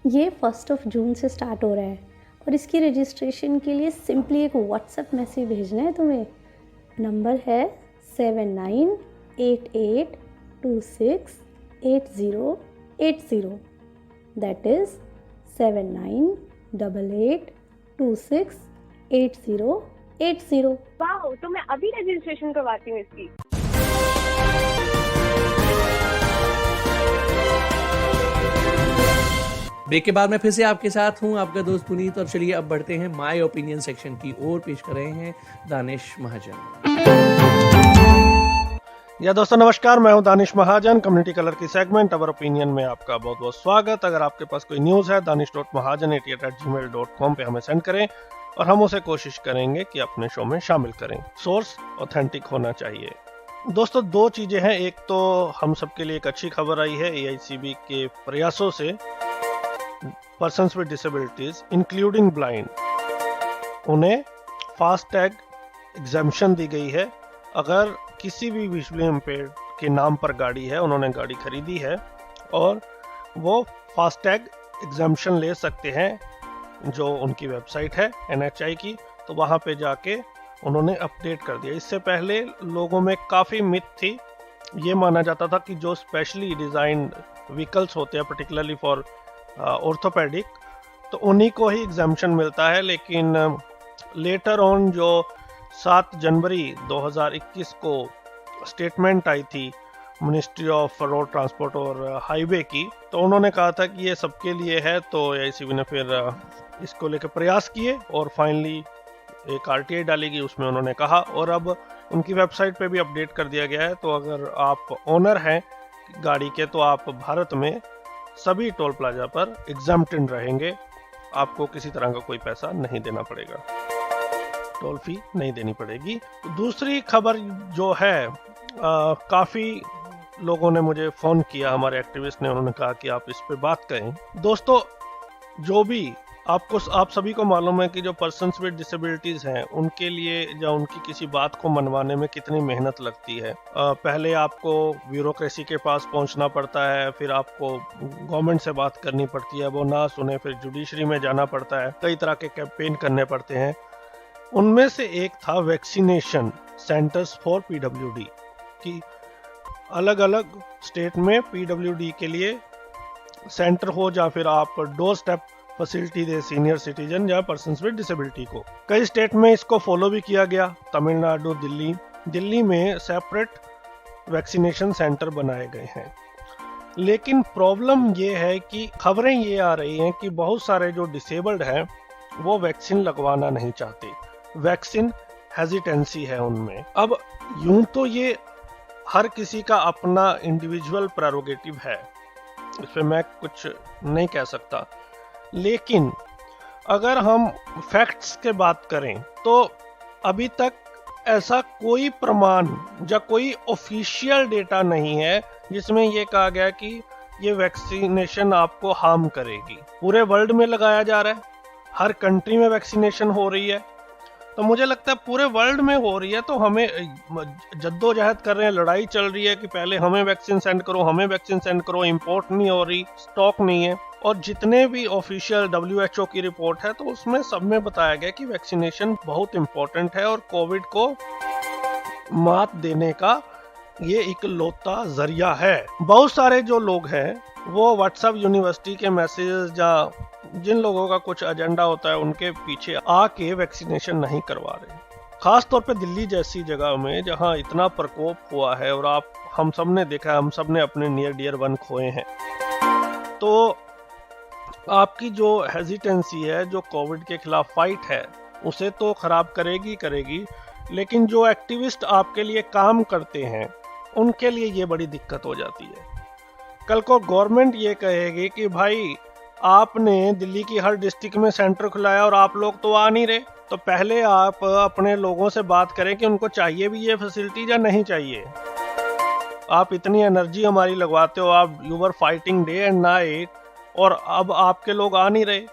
ये 1 जून से स्टार्ट हो रहा है और इसकी रजिस्ट्रेशन के लिए सिंपली एक व्हाट्सएप मैसेज भेजना है तुम्हें। नंबर है 7988268080, दैट इज़ 7988268080। वाह, तो मैं अभी रजिस्ट्रेशन करवाती हूँ इसकी। ब्रेक के बाद मैं फिर से आपके साथ हूं, आपका दोस्त पुनीत। और चलिए अब बढ़ते हैं माय ओपिनियन सेक्शन की ओर। पेश कर रहे हैं दानिश महाजन। या दोस्तों नमस्कार, मैं हूं दानिश महाजन। कम्युनिटी कलर की सेगमेंट अवर ओपिनियन में आपका बहुत बहुत स्वागत। अगर आपके पास कोई न्यूज़ है danish.mahajan88@gmail.com पे हमें सेंड करें और हम उसे कोशिश करेंगे कि अपने शो में शामिल करें। सोर्स ऑथेंटिक होना चाहिए। दोस्तों दो चीजें हैं, एक तो हम सबके लिए एक अच्छी खबर आई है, AICB के प्रयासों से persons with disabilities including blind, उन्हें फास्टैग एग्जम्पशन दी गई है। अगर किसी भी विजुअली इम्पेयर्ड के नाम पर गाड़ी है, उन्होंने गाड़ी खरीदी है और वो फास्टैग एग्जम्पशन ले सकते हैं, जो उनकी वेबसाइट है NHAI की, तो वहाँ पे जाके उन्होंने अपडेट कर दिया। इससे पहले लोगों में काफ़ी मिथ थी, ये माना जाता था कि जो स्पेशली डिज़ाइंड व्हीकल्स होते हैं पर्टिकुलरली फॉर ऑर्थोपेडिक, तो उन्हीं को ही एग्जम्पशन मिलता है। लेकिन लेटर ऑन जो 7 जनवरी 2021 को स्टेटमेंट आई थी मिनिस्ट्री ऑफ रोड ट्रांसपोर्ट और हाईवे की, तो उन्होंने कहा था कि ये सबके लिए है। तो AICB ने फिर इसको लेकर प्रयास किए और फाइनली एक RTI डालेगी, उसमें उन्होंने कहा, और अब उनकी वेबसाइट पे भी अपडेट कर दिया गया है। तो अगर आप ओनर हैं गाड़ी के, तो आप भारत में सभी टोल प्लाजा पर एग्जम्प्टेड रहेंगे, आपको किसी तरह का कोई पैसा नहीं देना पड़ेगा, टोल फी नहीं देनी पड़ेगी। दूसरी खबर जो है, काफ़ी लोगों ने मुझे फ़ोन किया, हमारे एक्टिविस्ट ने, उन्होंने कहा कि आप इस पे बात करें। दोस्तों जो भी आप सभी को मालूम है कि जो पर्सन्स विद डिसेबिलिटीज़ हैं, उनके लिए या उनकी किसी बात को मनवाने में कितनी मेहनत लगती है। पहले आपको ब्यूरोक्रेसी के पास पहुंचना पड़ता है, फिर आपको गवर्नमेंट से बात करनी पड़ती है, वो ना सुने, फिर जुडिशरी में जाना पड़ता है, कई तरह के कैंपेन करने पड़ते हैं। उनमें से एक था वैक्सीनेशन सेंटर्स फॉर PWD की अलग अलग स्टेट में PWD के लिए सेंटर हो, या फिर आप डोर स्टेप फैसिलिटी दे सीनियर सिटीजन या पर्सन्स विद डिसेबिलिटी को। कई स्टेट में इसको फॉलो भी किया गया, तमिलनाडु, दिल्ली में सेपरेट वैक्सीनेशन सेंटर बनाए गए हैं। लेकिन प्रॉब्लम ये है कि खबरें ये आ रही हैं कि बहुत सारे जो डिसेबल्ड हैं वो वैक्सीन लगवाना नहीं चाहते, वैक्सीन हेजिटेंसी है उनमें। अब यूं तो ये हर किसी का अपना इंडिविजुअल प्रेरोगेटिव है, इस पे मैं कुछ नहीं कह सकता, लेकिन अगर हम फैक्ट्स के बात करें तो अभी तक ऐसा कोई प्रमाण या कोई ऑफिशियल डेटा नहीं है जिसमें ये कहा गया कि ये वैक्सीनेशन आपको हार्म करेगी। पूरे वर्ल्ड में लगाया जा रहा है, हर कंट्री में वैक्सीनेशन हो रही है, तो मुझे लगता है पूरे वर्ल्ड में हो रही है, तो हमें जद्दोजहद कर रहे हैं, लड़ाई चल रही है कि पहले हमें वैक्सीन सेंड करो, हमें वैक्सीन सेंड करो, इंपोर्ट नहीं हो रही, स्टॉक नहीं है। और जितने भी ऑफिशियल WHO की रिपोर्ट है, तो उसमें सब में बताया गया कि वैक्सीनेशन बहुत इंपॉर्टेंट है और कोविड को मात देने का ये इकलौता जरिया है। बहुत सारे जो लोग हैं वो व्हाट्सएप यूनिवर्सिटी के मैसेजेस या जिन लोगों का कुछ एजेंडा होता है उनके पीछे आके वैक्सीनेशन नहीं करवा रहे, खास तौर पे दिल्ली जैसी जगह में जहां इतना प्रकोप हुआ है और हम सब ने देखा, हम सब ने अपने नियर डियर वन खोए हैं। तो आपकी जो हेजिटेंसी है, जो कोविड के खिलाफ फाइट है, उसे तो खराब करेगी, लेकिन जो एक्टिविस्ट आपके लिए काम करते हैं उनके लिए ये बड़ी दिक्कत हो जाती है। कल को गवर्नमेंट ये कहेगी कि भाई आपने दिल्ली की हर डिस्ट्रिक्ट में सेंटर खुलाया और आप लोग तो आ नहीं रहे, तो पहले आप अपने लोगों से बात करें कि उनको चाहिए भी ये फैसिलिटी या नहीं चाहिए। आप इतनी एनर्जी हमारी लगवाते हो, आप you were fighting day and night, और अब आपके लोग आ नहीं रहे,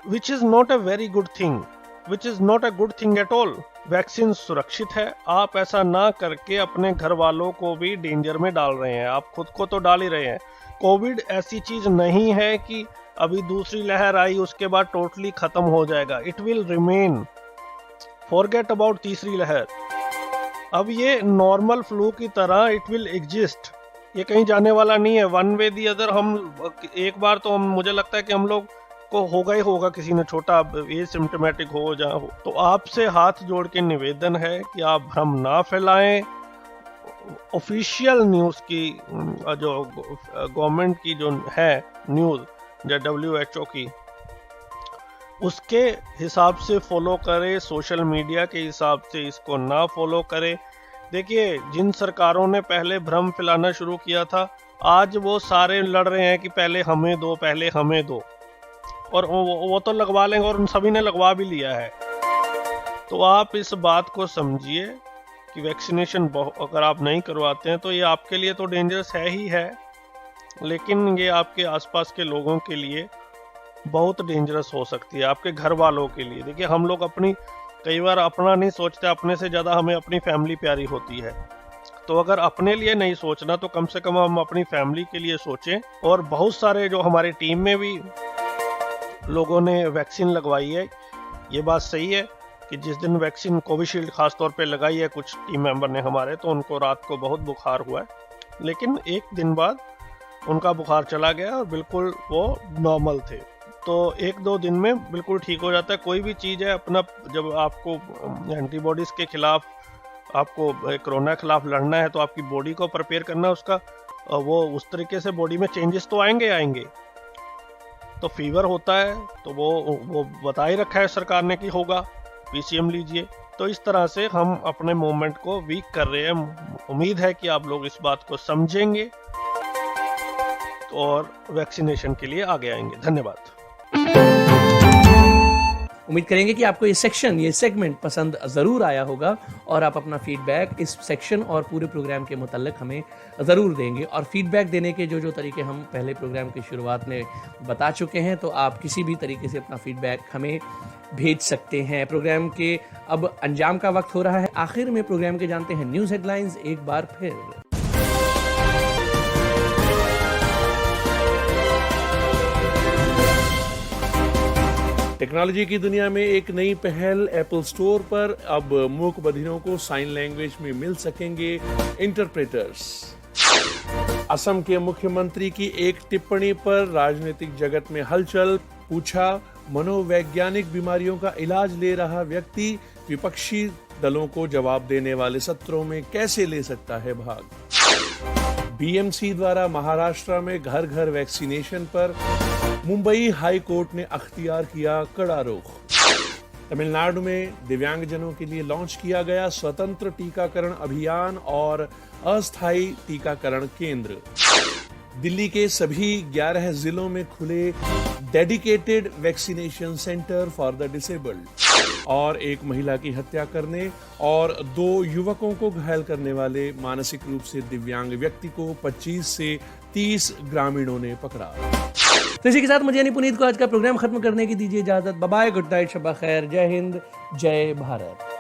which is not a very good thing, which is not a good thing at all. Vaccine सुरक्षित है, आप ऐसा ना करके अपने घर वालों को भी डेंजर में डाल रहे हैं, आप खुद को तो डाल ही रहे हैं। कोविड ऐसी चीज नहीं है कि अभी दूसरी लहर आई, उसके बाद टोटली खत्म हो जाएगा, it will remain, forget about तीसरी लहर। अब ये नॉर्मल फ्लू की तरह इट विल एग्जिस्ट, ये कहीं जाने वाला नहीं है, वन वे दी अदर। हम एक बार तो मुझे लगता है कि हम लोग को होगा ही होगा, किसी ने छोटा ये सिम्टोमेटिक हो जहाँ हो। तो आपसे हाथ जोड़ के निवेदन है कि आप भ्रम ना फैलाएं। ऑफिशियल न्यूज़ की जो गवर्नमेंट की जो है न्यूज़, जो WHO की, उसके हिसाब से फॉलो करें, सोशल मीडिया के हिसाब से इसको ना फॉलो करें। देखिए, जिन सरकारों ने पहले भ्रम फैलाना शुरू किया था, आज वो सारे लड़ रहे हैं कि पहले हमें दो, पहले हमें दो, और वो तो लगवा लेंगे, और उन सभी ने लगवा भी लिया है। तो आप इस बात को समझिए कि वैक्सीनेशन अगर आप नहीं करवाते हैं तो ये आपके लिए तो डेंजरस है ही है, लेकिन ये आपके आसपास के लोगों के लिए बहुत डेंजरस हो सकती है, आपके घर वालों के लिए। देखिए, हम लोग कई बार अपना नहीं सोचते, अपने से ज़्यादा हमें अपनी फैमिली प्यारी होती है। तो अगर अपने लिए नहीं सोचना तो कम से कम हम अपनी फैमिली के लिए सोचें। और बहुत सारे जो हमारी टीम में भी लोगों ने वैक्सीन लगवाई है, ये बात सही है कि जिस दिन वैक्सीन कोविशील्ड खास तौर पे लगाई है कुछ टीम मेंबर ने हमारे, तो उनको रात को बहुत बुखार हुआ है, लेकिन एक दिन बाद उनका बुखार चला गया और बिल्कुल वो नॉर्मल थे। तो 1-2 दिन में बिल्कुल ठीक हो जाता है। कोई भी चीज़ है अपना, जब आपको एंटीबॉडीज़ के खिलाफ, आपको कोरोना के खिलाफ लड़ना है, तो आपकी बॉडी को प्रिपेयर करना, उसका वो उस तरीके से बॉडी में चेंजेस तो आएंगे। तो फीवर होता है तो वो बता ही रखा है सरकार ने कि होगा, PCM लीजिए। तो इस तरह से हम अपने मूवमेंट को वीक कर रहे हैं। उम्मीद है कि आप लोग इस बात को समझेंगे और वैक्सीनेशन के लिए आगे आएंगे। धन्यवाद। उम्मीद करेंगे कि आपको ये सेगमेंट पसंद ज़रूर आया होगा और आप अपना फीडबैक इस सेक्शन और पूरे प्रोग्राम के मुताल्लिक हमें ज़रूर देंगे। और फीडबैक देने के जो तरीके हम पहले प्रोग्राम की शुरुआत में बता चुके हैं, तो आप किसी भी तरीके से अपना फीडबैक हमें भेज सकते हैं। प्रोग्राम के अब अंजाम का वक्त हो रहा है। आखिर में प्रोग्राम के जानते हैं न्यूज़ हेडलाइंस एक बार फिर। टेक्नोलॉजी की दुनिया में एक नई पहल, एप्पल स्टोर पर अब मूक बधिरों को साइन लैंग्वेज में मिल सकेंगे इंटरप्रेटर्स। असम के मुख्यमंत्री की एक टिप्पणी पर राजनीतिक जगत में हलचल, पूछा मनोवैज्ञानिक बीमारियों का इलाज ले रहा व्यक्ति विपक्षी दलों को जवाब देने वाले सत्रों में कैसे ले सकता है भाग। BMC द्वारा महाराष्ट्र में घर घर वैक्सीनेशन पर मुंबई हाई कोर्ट ने अख्तियार किया कड़ा रुख। तमिलनाडु में दिव्यांगजनों के लिए लॉन्च किया गया स्वतंत्र टीकाकरण अभियान और अस्थायी टीकाकरण केंद्र। दिल्ली के सभी 11 जिलों में खुले dedicated vaccination centre for the disabled. और एक महिला की हत्या करने और 2 युवकों को घायल करने वाले मानसिक रूप से दिव्यांग व्यक्ति को 25 से 30 ग्रामीणों ने पकड़ा। तो इसी के साथ मुझे यानी पुनीत को आज का प्रोग्राम खत्म करने की दीजिए इजाजत। बाय बाय, गुड नाइट, शब्बा खैर, जय हिंद, जय भारत।